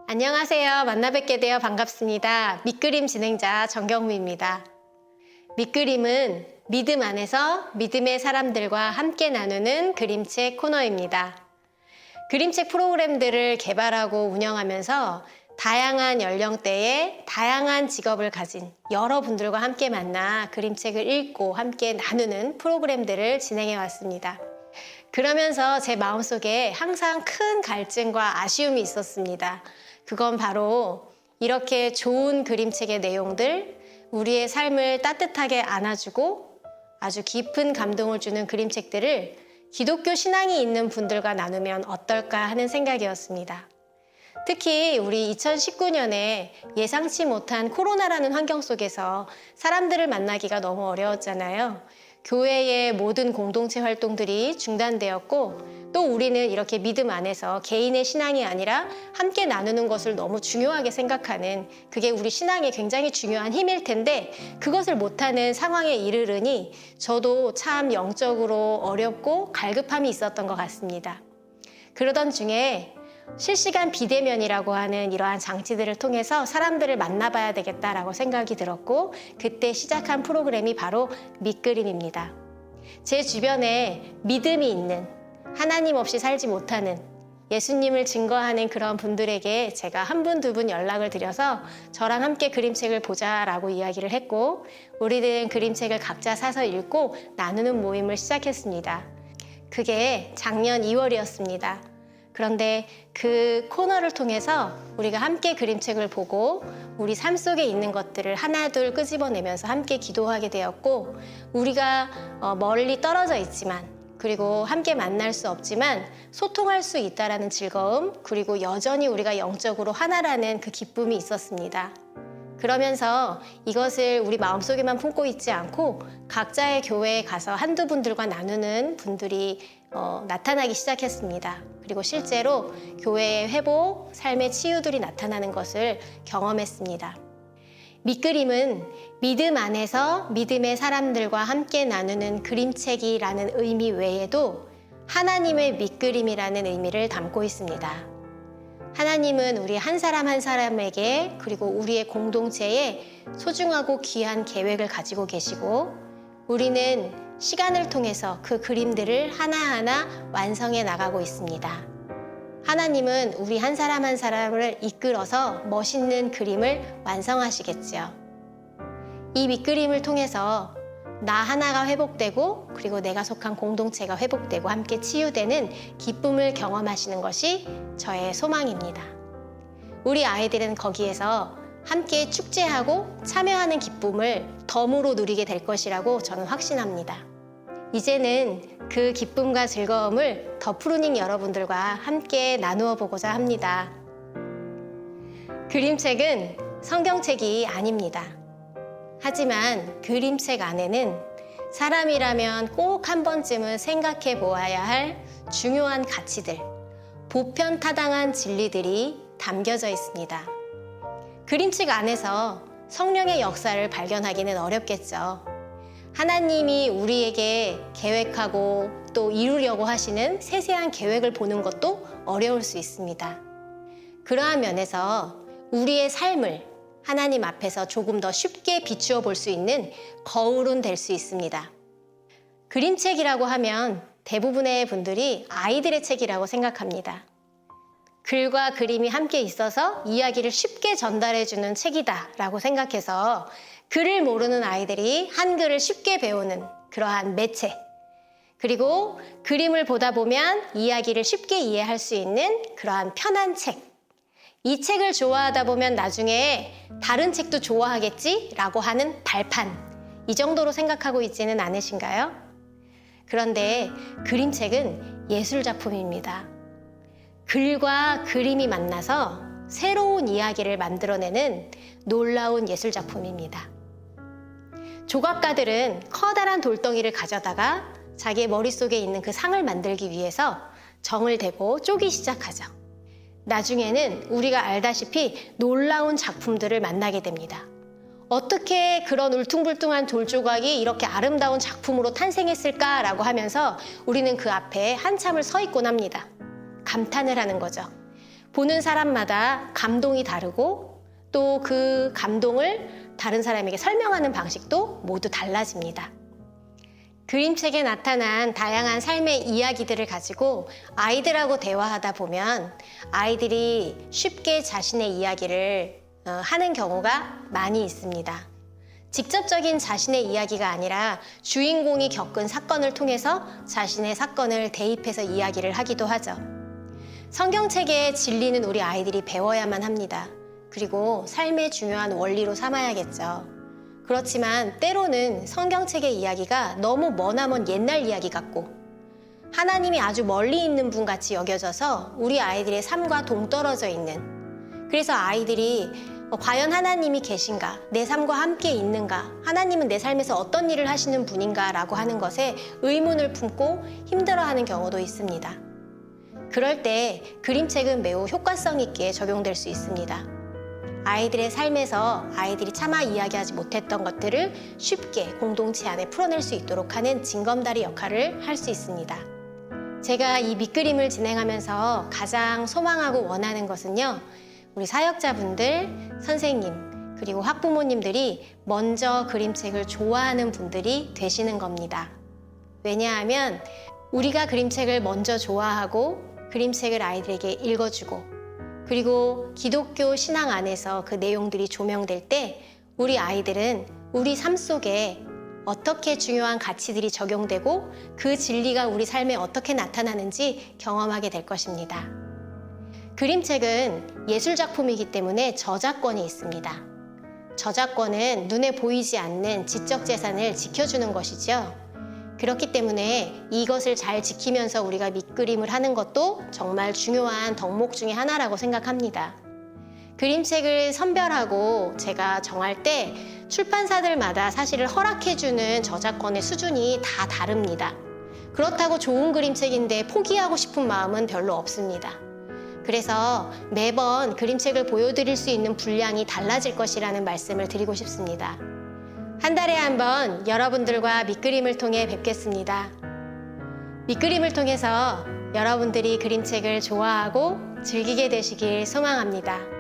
안녕하세요. 만나 뵙게 되어 반갑습니다. 밑그림 진행자 정경무입니다. 밑그림은 믿음 안에서 믿음의 사람들과 함께 나누는 그림책 코너입니다. 그림책 프로그램들을 개발하고 운영하면서 다양한 연령대의 다양한 직업을 가진 여러분들과 함께 만나 그림책을 읽고 함께 나누는 프로그램들을 진행해 왔습니다. 그러면서 제 마음속에 항상 큰 갈증과 아쉬움이 있었습니다. 그건 바로 이렇게 좋은 그림책의 내용들, 우리의 삶을 따뜻하게 안아주고 아주 깊은 감동을 주는 그림책들을 기독교 신앙이 있는 분들과 나누면 어떨까 하는 생각이었습니다. 특히 우리 2019년에 예상치 못한 코로나라는 환경 속에서 사람들을 만나기가 너무 어려웠잖아요. 교회의 모든 공동체 활동들이 중단되었고 또 우리는 이렇게 믿음 안에서 개인의 신앙이 아니라 함께 나누는 것을 너무 중요하게 생각하는, 그게 우리 신앙의 굉장히 중요한 힘일 텐데 그것을 못하는 상황에 이르르니 저도 참 영적으로 어렵고 갈급함이 있었던 것 같습니다. 그러던 중에 실시간 비대면이라고 하는 이러한 장치들을 통해서 사람들을 만나봐야 되겠다라고 생각이 들었고, 그때 시작한 프로그램이 바로 밑그림입니다. 제 주변에 믿음이 있는, 하나님 없이 살지 못하는, 예수님을 증거하는 그런 분들에게 제가 한 분, 두 분 연락을 드려서 저랑 함께 그림책을 보자라고 이야기를 했고, 우리들은 그림책을 각자 사서 읽고 나누는 모임을 시작했습니다. 그게 작년 2월이었습니다. 그런데 그 코너를 통해서 우리가 함께 그림책을 보고 우리 삶 속에 있는 것들을 하나둘 끄집어내면서 함께 기도하게 되었고, 우리가 멀리 떨어져 있지만 그리고 함께 만날 수 없지만 소통할 수 있다라는 즐거움, 그리고 여전히 우리가 영적으로 하나라는 그 기쁨이 있었습니다. 그러면서 이것을 우리 마음속에만 품고 있지 않고 각자의 교회에 가서 한두 분들과 나누는 분들이 나타나기 시작했습니다. 그리고 실제로 교회의 회복, 삶의 치유들이 나타나는 것을 경험했습니다. 밑그림은 믿음 안에서 믿음의 사람들과 함께 나누는 그림책이라는 의미 외에도 하나님의 밑그림이라는 의미를 담고 있습니다. 하나님은 우리 한 사람 한 사람에게, 그리고 우리의 공동체에 소중하고 귀한 계획을 가지고 계시고, 우리는 시간을 통해서 그 그림들을 하나하나 완성해 나가고 있습니다. 하나님은 우리 한 사람 한 사람을 이끌어서 멋있는 그림을 완성하시겠죠. 이 밑그림을 통해서 나 하나가 회복되고, 그리고 내가 속한 공동체가 회복되고 함께 치유되는 기쁨을 경험하시는 것이 저의 소망입니다. 우리 아이들은 거기에서 함께 축제하고 참여하는 기쁨을 덤으로 누리게 될 것이라고 저는 확신합니다. 이제는 그 기쁨과 즐거움을 더 프루닝 여러분들과 함께 나누어 보고자 합니다. 그림책은 성경책이 아닙니다. 하지만 그림책 안에는 사람이라면 꼭 한 번쯤은 생각해 보아야 할 중요한 가치들, 보편타당한 진리들이 담겨져 있습니다. 그림책 안에서 성령의 역사를 발견하기는 어렵겠죠. 하나님이 우리에게 계획하고 또 이루려고 하시는 세세한 계획을 보는 것도 어려울 수 있습니다. 그러한 면에서 우리의 삶을 하나님 앞에서 조금 더 쉽게 비추어 볼 수 있는 거울은 될 수 있습니다. 그림책이라고 하면 대부분의 분들이 아이들의 책이라고 생각합니다. 글과 그림이 함께 있어서 이야기를 쉽게 전달해주는 책이다라고 생각해서 글을 모르는 아이들이 한글을 쉽게 배우는 그러한 매체, 그리고 그림을 보다 보면 이야기를 쉽게 이해할 수 있는 그러한 편한 책, 이 책을 좋아하다 보면 나중에 다른 책도 좋아하겠지라고 하는 발판, 이 정도로 생각하고 있지는 않으신가요? 그런데 그림책은 예술작품입니다. 글과 그림이 만나서 새로운 이야기를 만들어내는 놀라운 예술작품입니다. 조각가들은 커다란 돌덩이를 가져다가 자기의 머릿속에 있는 그 상을 만들기 위해서 정을 대고 쪼기 시작하죠. 나중에는 우리가 알다시피 놀라운 작품들을 만나게 됩니다. 어떻게 그런 울퉁불퉁한 돌조각이 이렇게 아름다운 작품으로 탄생했을까라고 하면서 우리는 그 앞에 한참을 서 있곤 합니다. 감탄을 하는 거죠. 보는 사람마다 감동이 다르고 또 그 감동을 다른 사람에게 설명하는 방식도 모두 달라집니다. 그림책에 나타난 다양한 삶의 이야기들을 가지고 아이들하고 대화하다 보면 아이들이 쉽게 자신의 이야기를 하는 경우가 많이 있습니다. 직접적인 자신의 이야기가 아니라 주인공이 겪은 사건을 통해서 자신의 사건을 대입해서 이야기를 하기도 하죠. 성경책의 진리는 우리 아이들이 배워야만 합니다. 그리고 삶의 중요한 원리로 삼아야겠죠. 그렇지만 때로는 성경책의 이야기가 너무 머나먼 옛날 이야기 같고 하나님이 아주 멀리 있는 분 같이 여겨져서 우리 아이들의 삶과 동떨어져 있는, 그래서 아이들이 과연 하나님이 계신가? 내 삶과 함께 있는가? 하나님은 내 삶에서 어떤 일을 하시는 분인가? 라고 하는 것에 의문을 품고 힘들어하는 경우도 있습니다. 그럴 때 그림책은 매우 효과성 있게 적용될 수 있습니다. 아이들의 삶에서 아이들이 차마 이야기하지 못했던 것들을 쉽게 공동체 안에 풀어낼 수 있도록 하는 징검다리 역할을 할 수 있습니다. 제가 이 밑그림을 진행하면서 가장 소망하고 원하는 것은요, 우리 사역자분들, 선생님, 그리고 학부모님들이 먼저 그림책을 좋아하는 분들이 되시는 겁니다. 왜냐하면 우리가 그림책을 먼저 좋아하고 그림책을 아이들에게 읽어주고 그리고 기독교 신앙 안에서 그 내용들이 조명될 때 우리 아이들은 우리 삶 속에 어떻게 중요한 가치들이 적용되고 그 진리가 우리 삶에 어떻게 나타나는지 경험하게 될 것입니다. 그림책은 예술작품이기 때문에 저작권이 있습니다. 저작권은 눈에 보이지 않는 지적 재산을 지켜주는 것이죠. 그렇기 때문에 이것을 잘 지키면서 우리가 밑그림을 하는 것도 정말 중요한 덕목 중에 하나라고 생각합니다. 그림책을 선별하고 제가 정할 때 출판사들마다 사실을 허락해주는 저작권의 수준이 다 다릅니다. 그렇다고 좋은 그림책인데 포기하고 싶은 마음은 별로 없습니다. 그래서 매번 그림책을 보여드릴 수 있는 분량이 달라질 것이라는 말씀을 드리고 싶습니다. 한 달에 한 번 여러분들과 밑그림을 통해 뵙겠습니다. 밑그림을 통해서 여러분들이 그림책을 좋아하고 즐기게 되시길 소망합니다.